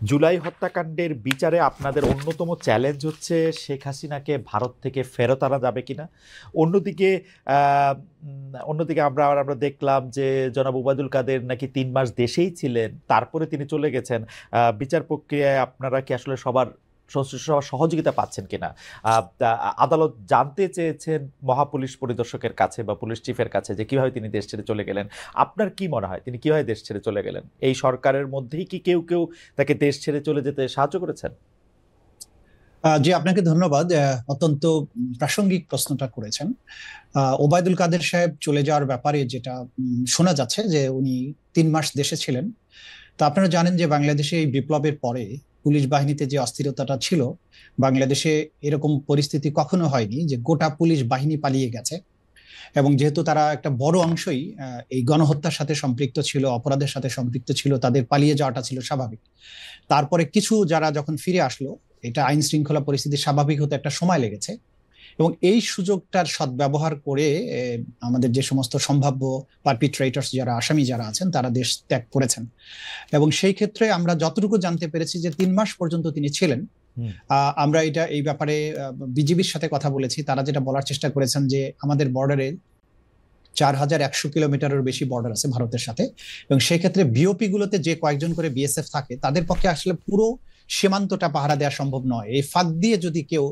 জুলাই হত্যাকাণ্ডের বিচারে আপনাদের অন্যতম চ্যালেঞ্জ হচ্ছে শেখ হাসিনাকে ভারত থেকে ফেরত আনা যাবে কিনা। অন্যদিকে অন্যদিকে আমরা আমরা দেখলাম যে জনাব ওবায়দুল কাদের নাকি 3 মাস দেশেই ছিলেন, তারপরে তিনি চলে গেছেন। বিচার প্রক্রিয়ায় আপনারা কি আসলে সবার সহযোগিতা পাচ্ছেন কিনা? আদালত জানতে চেয়েছেন মহাপুলিশ পরিদর্শকের কাছে বা পুলিশ চিফের কাছে যে কিভাবে তিনি দেশ ছেড়ে চলে গেলেন। আপনার কি মনে হয় তিনি কিভাবে দেশ ছেড়ে চলে গেলেন? এই সরকারের মধ্যেই কি কেউ কেউ তাকে দেশ ছেড়ে চলে যেতে সাহায্য করেছেন? জি, আপনাকে ধন্যবাদ। অত্যন্ত প্রাসঙ্গিক প্রশ্নটা করেছেন। ওবায়দুল কাদের সাহেব চলে যাওয়ার ব্যাপারে যেটা শোনা যাচ্ছে যে উনি 3 মাস দেশে ছিলেন। তো আপনারা জানেন যে বাংলাদেশে এই বিপ্লবের পরে পুলিশ বাহিনীতে যে অস্থিরতাটা ছিল, বাংলাদেশে এরকম পরিস্থিতি কখনো হয়নি যে গোটা পুলিশ বাহিনী পালিয়ে গেছে। এবং যেহেতু তারা একটা বড় অংশই এই গণহত্যার সাথে সম্পৃক্ত ছিল, অপরাধের সাথে সম্পৃক্ত ছিল, তাদের পালিয়ে যাওয়াটা ছিল স্বাভাবিক। তারপরে কিছু যারা যখন ফিরে আসলো, এটা আইন শৃঙ্খলা পরিস্থিতি স্বাভাবিক হতে একটা সময় লেগেছে। এবং এই সুযোগটার সদ্ব্যবহার করে আমাদের যে সমস্ত সম্ভাব্য পারপিট্রেটরস, যারা আসামি যারা আছেন, তারা দেশ ত্যাগ করেছেন। এবং সেই ক্ষেত্রে আমরা যতটুকু জানতে পেরেছি যে 3 মাস পর্যন্ত তিনি ছিলেন। আমরা এই ব্যাপারে বিজিবির সাথে কথা বলেছি। তারা যেটা বলার চেষ্টা করেছেন যে আমাদের বর্ডারে 4100 কিলোমিটারের বেশি বর্ডার আছে ভারতের সাথে, এবং সেই ক্ষেত্রে বিওপি গুলোতে যে কয়েকজন করে বিএসএফ থাকে, তাদের পক্ষে আসলে পুরো সীমান্তটা পাহারা দেওয়া সম্ভব নয়। এই ফাঁক দিয়ে যদি কেউ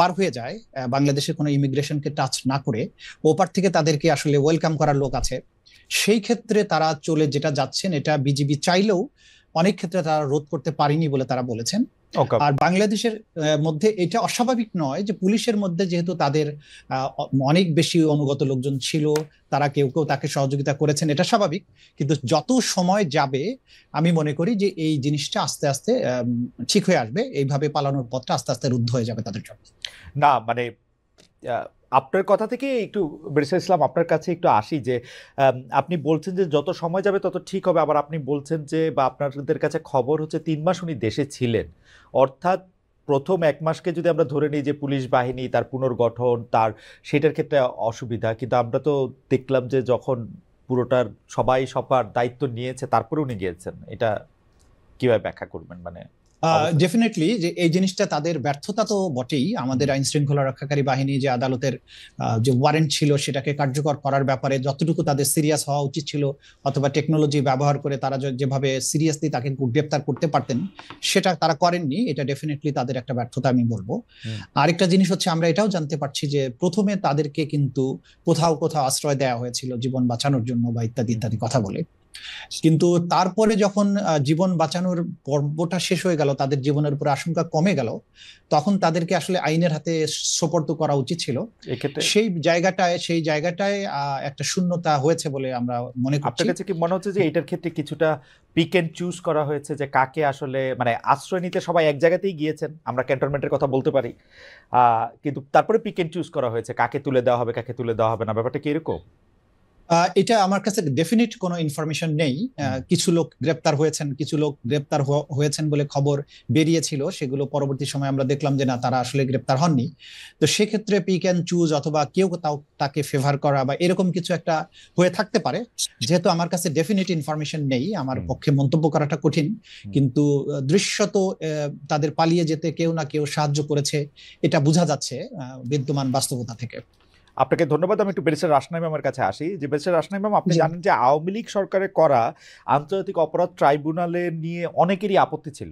পার হয়ে যায়, বাংলাদেশের কোনো ইমিগ্রেশনকে টাচ না করে, ওপার থেকে তাদেরকে আসলে ওয়েলকাম করার লোক আছে। সেই ক্ষেত্রে তারা চলে যেটা যাচ্ছেন, এটা বিজিবি চাইলেও অনেক ক্ষেত্রে তারা রোধ করতে পারেনি বলে তারা বলেছেন। আর বাংলাদেশের মধ্যে এটা অস্বাভাবিক নয় যে পুলিশের মধ্যে যেহেতু তাদের অনেক বেশি অনুগত লোকজন ছিল, তারা কেউ কেউ তাকে সহযোগিতা করেছেন, এটা স্বাভাবিক। কিন্তু যত সময় যাবে, আমি মনে করি যে এই জিনিসটা আস্তে আস্তে ঠিক হয়ে আসবে। এইভাবে পালানোর পথটা আস্তে আস্তে রুদ্ধ হয়ে যাবে তাদের জন্য। না মানে আপনার কথা থেকে একটু ব্যারিস্টার ইসলাম আপনার কাছে একটু আসি যে আপনি বলছেন যে যত সময় যাবে তত ঠিক হবে, আবার আপনি বলছেন যে বা আপনাদের কাছে খবর হচ্ছে 3 মাস উনি দেশে ছিলেন। অর্থাৎ প্রথম 1 মাসকে যদি আমরা ধরে নিই যে পুলিশ বাহিনী তার পুনর্গঠন তার সেটার ক্ষেত্রে অসুবিধা, কিন্তু আমরা তো দেখলাম যে যখন পুরোটার সবাই সবার দায়িত্ব নিয়েছে তারপরে উনি গিয়েছেন। এটা কিভাবে ব্যাখ্যা করবেন? মানে ডেফিনেটলি যে এই জিনিসটা তাদের ব্যর্থতা তো বটেই। আমাদের আইন শৃঙ্খলা রক্ষাকারী বাহিনী যে আদালতের যে ওয়ারেন্ট ছিল সেটাকে কার্যকর করার ব্যাপারে যতটুকু তাদের সিরিয়াস হওয়া উচিত ছিল, অথবা টেকনোলজি ব্যবহার করে তারা যেভাবে সিরিয়াসলি তাকে গ্রেপ্তার করতে পারতেন, সেটা তারা করেননি। এটা ডেফিনেটলি তাদের একটা ব্যর্থতা আমি বলবো। আরেকটা জিনিস হচ্ছে, আমরা এটাও জানতে পারছি যে প্রথমে তাদেরকে কিন্তু কোথাও কোথাও আশ্রয় দেওয়া হয়েছিল জীবন বাঁচানোর জন্য বা ইত্যাদি ইত্যাদি কথা বলে। কিন্তু তারপরে যখন জীবন বাঁচানোর পর্বটা শেষ হয়ে গেল, তাদের জীবনের উপর আশঙ্কা কমে গেল, তখন তাদেরকে আসলে আইনের হাতে সোপর্দ করা উচিত ছিল। সেই জায়গাটায় একটা শূন্যতা হয়েছে বলে আমরা মনে করছি। আপনার কাছে কি মনে হচ্ছে যে এটার ক্ষেত্রে কিছুটা পিক এন্ড চুজ করা হয়েছে, যে কাকে আসলে মানে আশ্রয় নিতে সবাই এক জায়গাতেই গিয়েছেন, আমরা ক্যান্টনমেন্টের কথা বলতে পারি, কিন্তু তারপরে পিক এন্ড চুজ করা হয়েছে কাকে তুলে দেওয়া হবে কাকে তুলে দেওয়া হবে না, ব্যাপারটা কি এরকম? এটা আমার কাছে ডেফিনিট কোনো ইনফরমেশন নেই। কিছু লোক গ্রেপ্তার হয়েছেন, কিছু লোক গ্রেপ্তার হয়েছেন বলে খবর বেরিয়েছিল, সেগুলো পরবর্তী সময় আমরা দেখলাম যে না, তারা আসলে গ্রেপ্তার হননি। তো সেক্ষেত্রে পিক অ্যান্ড চুজ অথবা কেউ তাকে ফেভার করা বা এরকম কিছু একটা হয়ে থাকতে পারে। যেহেতু আমার কাছে ডেফিনিট ইনফরমেশন নেই, আমার পক্ষে মন্তব্য করাটা কঠিন। কিন্তু দৃশ্যত তাদের পালিয়ে যেতে কেউ না কেউ সাহায্য করেছে, এটা বোঝা যাচ্ছে বিদ্যমান বাস্তবতা থেকে। আপনাকে ধন্যবাদ। আমি একটু ব্যারিস্টার রাসনা ইমামের কাছে আসি। যে ব্যারিস্টার রাসনা ইমাম, আপনি জানেন যে আওয়ামী লীগ সরকারের করা আন্তর্জাতিক অপরাধ ট্রাইব্যুনালে নিয়ে অনেকেরই আপত্তি ছিল,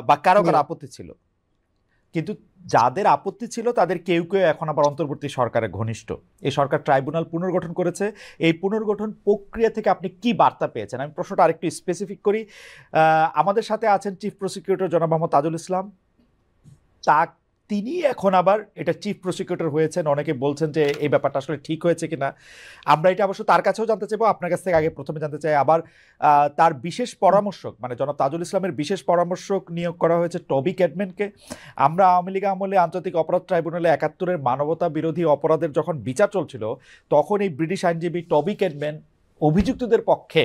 বা কারো কারো আপত্তি ছিল, কিন্তু যাদের আপত্তি ছিল তাদের কেউ কেউ এখন আবার অন্তর্বর্তী সরকারের ঘনিষ্ঠ। এই সরকার ট্রাইব্যুনাল পুনর্গঠন করেছে। এই পুনর্গঠন প্রক্রিয়া থেকে আপনি কি বার্তা পেয়েছেন? আমি প্রশ্নটা আরেকটু স্পেসিফিক করি। আমাদের সাথে আছেন চিফ প্রসিকিউটর জনাব মোহাম্মদ তাজুল ইসলাম। তিনি এখন আবার এটা চিফ প্রসিকিউটর হয়েছেন। অনেকে বলছেন যে এই ব্যাপারটা আসলে ঠিক হয়েছে কিনা। আমরা এটা অবশ্য তার কাছেও জানতে চাইবো, আপনার কাছ থেকে আগে প্রথমে জানতে চাই। আবার তার বিশেষ পরামর্শক মানে জনাব তাজুল ইসলামের বিশেষ পরামর্শক নিয়োগ করা হয়েছে টবি ক্যাডম্যানকে। আমরা আওয়ামী লীগ আমলে আন্তর্জাতিক অপরাধ ট্রাইব্যুনালে ৭১-এর মানবতা বিরোধী অপরাধের যখন বিচার চলছিল, তখন এই ব্রিটিশ আইনজীবী টবি ক্যাডম্যান অভিযুক্তদের পক্ষে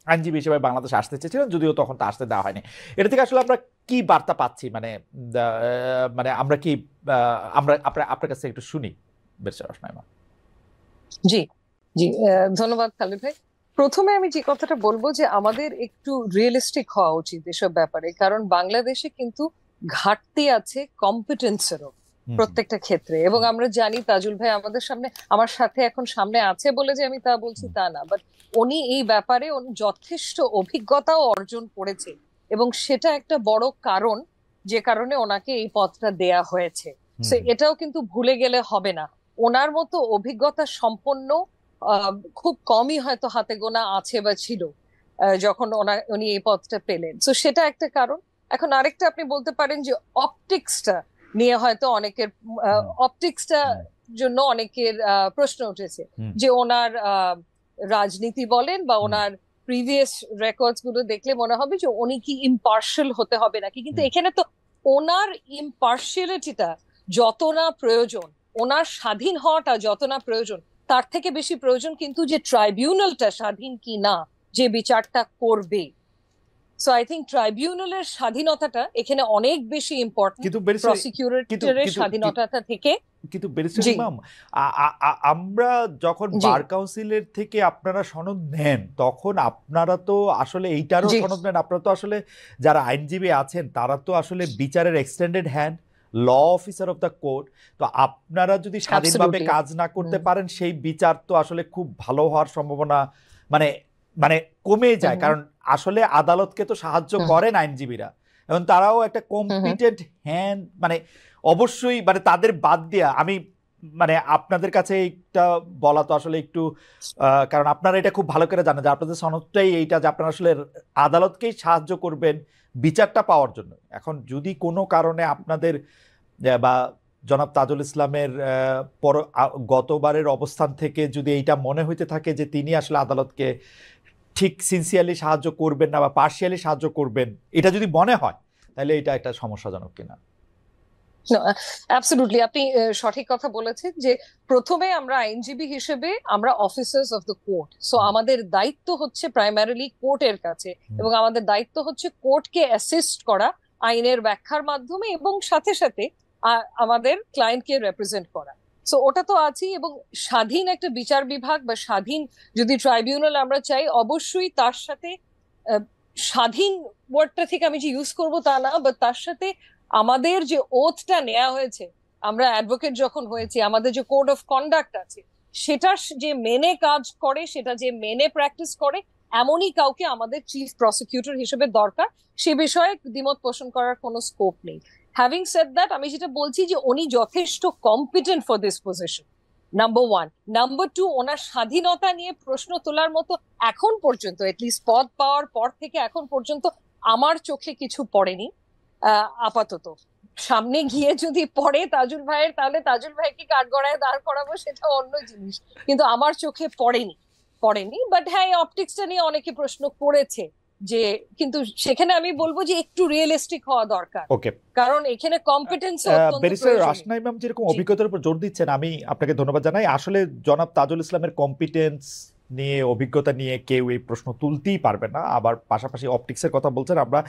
আইনজীবী হিসেবে বাংলাদেশে আসতে চেয়েছিলেন, যদিও তখন তা আসতে দেওয়া হয়নি। এটা থেকে আসলে আমরা কি বার্তা পাচ্ছি? মানে মানে আমরা কি আমরা আপনার কাছে একটু শুনি ব্যারিস্টার রাসনা ইমাম। জি জি, ধন্যবাদ খালিদ ভাই। প্রথমে আমি যে কথাটা বলবো যে আমাদের একটু রিয়েলিস্টিক হওয়া উচিত এসব ব্যাপারে, কারণ বাংলাদেশে কিন্তু ঘাটতি আছে কম্পিটেন্সেরও হুম, প্রত্যেকটা ক্ষেত্রে। এবং আমরা জানি তাজুল ভাই আমাদের সামনে, আমার সাথে এখন সামনে আছে বলে যে আমি তা বলছি হুম, তা না, বাট উনি এই ব্যাপারে যথেষ্ট অভিজ্ঞতাও অর্জন করেছে, এবং সেটা একটা বড় কারণ যে কারণে ওনাকে এই পদটা দেয়া হয়েছে। হুম, সো হুম, এটাও কিন্তু ভুলে গেলে হবে না। ওনার মতো অভিজ্ঞতা সম্পন্ন খুব কমই হয়তো হাতে গোনা আছে বা ছিল যখন উনি এই পদটা পেলেন। তো সেটা একটা কারণ। এখন আরেকটা আপনি বলতে পারেন যে অপটিক্সটা নিয়ে হয়তো অনেকের, হুম, অপটিক্সটা হুম, জন্য অনেকের প্রশ্ন উঠেছে হুম, যে ওনার রাজনীতি বলেন বা হুম, ওনার প্রিভিয়াস রেকর্ডস গুলো দেখলে মনে হবে যে উনি কি ইম্পার্শিয়াল হতে হবে নাকি, কিন্তু হুম। এখানে তো ওনার ইম্পার্শিয়ালিটিটা যত না প্রয়োজন, ওনার স্বাধীন হওয়াটা যত না প্রয়োজন, তার থেকে বেশি প্রয়োজন কিন্তু যে ট্রাইব্যুনালটা স্বাধীন কি না, যে বিচারটা করবে। সো আই থিঙ্ক ট্রাইব্যুনালের স্বাধীনতাটা এখানে অনেক বেশি ইম্পর্টেন্ট কিন্তু ব্যারিস্টার কিন্তু প্রসিকিউটরের কিন্তু স্বাধীনতাটা থেকে। কিন্তু ব্যারিস্টার জি, ইমাম, আমরা যখন জি, বার কাউন্সিলের থেকে আপনারা সনদ নেন, তখন আপনারা তো আসলে এইটারও জি, সনদ নেন। আপনারা তো আসলে যারা আইনজীবী আছেন তারা তো আসলে বিচারের extended hand, law officer of the court. তো আপনারা যদি স্বাধীনভাবে অ্যাবসলিউটলি। কাজ না করতে পারেন, সেই বিচার তো আসলে খুব ভালো হওয়ার সম্ভাবনা মানে মানে কমে যায়। কারণ আসলে আদালতকে তো সাহায্য করেন আইনজীবীরা, এবং তারাও একটা কম্পিটেন্ট হ্যান্ড, মানে অবশ্যই মানে তাদের বাদ দিয়া আমি মানে আপনাদের কাছে এইটা বলা তো আসলে একটু কারণ আপনারা এটা খুব ভালো করে জানেন যে আপনাদের সনদটাই এইটা যে আপনারা আসলে আদালতকেই সাহায্য করবেন বিচারটা পাওয়ার জন্য। এখন যদি কোনো কারণে আপনাদের বা জনাব তাজুল ইসলামের গতবারের অবস্থান থেকে যদি এইটা মনে হইতে থাকে যে তিনি আসলে আদালতকে ঠিক সিনসিয়ারলি সাহায্য করবেন না বা পার্শিয়ালি সাহায্য করবেন, এটা যদি মনে হয়, তাহলে এটা একটা সমস্যাজনক কিনা। অ্যাবসলিউটলি, আপনি সঠিক কথা বলেছেন যে প্রথমে আমরা আইনজীবী হিসেবে আমরা officers of the court, so hmm, আমাদের দায়িত্ব হচ্ছে প্রাইমারিলি কোর্টের কাছে, হুম, এবং আমাদের দায়িত্ব হচ্ছে কোর্টকে অ্যাসিস্ট করা আইনের ব্যাখ্যার মাধ্যমে, এবং সাথে সাথে আমাদের ক্লায়েন্টকে রিপ্রেজেন্ট করা। সো ওটা তো আছেই, এবং স্বাধীন একটা বিচার বিভাগ বা স্বাধীন যদি ট্রাইব্যুনাল আমরা চাই, অবশ্যই তার সাথে আহ, স্বাধীন ওয়ার্ডটা থেকে আমি যে ইউজ করব তা না, বাট তার সাথে আমাদের যে ওথটা নেওয়া হয়েছে, আমরা অ্যাডভোকেট যখন হয়েছি, আমাদের যে কোড অফ কন্ডাক্ট আছে, সেটা যে মেনে কাজ করে, সেটা যে মেনে প্র্যাকটিস করে, এমনই কাউকে আমাদের চিফ প্রসিকিউটর হিসেবে দরকার। সে বিষয়ে দ্বিমত পোষণ করার কোনো স্কোপ নেই। হ্যাভিং সেড দ্যাট, আমি যেটা বলছি যে উনি যথেষ্ট competent for this position, number one. Number two, ওনার স্বাধীনতা নিয়ে প্রশ্ন তোলার মতো এখন পর্যন্ত, এটলিস্ট পদ পাওয়ার পর থেকে এখন পর্যন্ত আমার চোখে কিছু পড়েনি। আপাতত সামনে গিয়ে যদি পড়ে তাজুল ভাইয়ের, তাহলে তাজুল ভাইকে কাঠগড়ায় দাঁড় করাবো, সেটা অন্য জিনিস, কিন্তু আমার চোখে পড়েনি। বাট হ্যাঁ, এই অপটিক্সটা নিয়ে অনেকে প্রশ্ন করেছে যে, কিন্তু সেখানে আমি বলবো যে একটু রিয়েলিস্টিক হওয়া দরকার, ওকে। কারণ এখানে কম্পিটেন্স অত্যন্ত ব্যারিস্টার প্রয়োজনীয়। রাসনা ইমাম যেরকম জি, অভিজ্ঞতার উপর জোর দিচ্ছেন, আমি আপনাকে ধন্যবাদ জানাই। আসলে জনাব তাজুল ইসলামের কম্পিটেন্স নিয়ে, অভিজ্ঞতা নিয়ে কেউ এই প্রশ্ন তুলতেই পারবে না। আবার পাশাপাশি অপটিক্সের কথা বলছেন, আমরা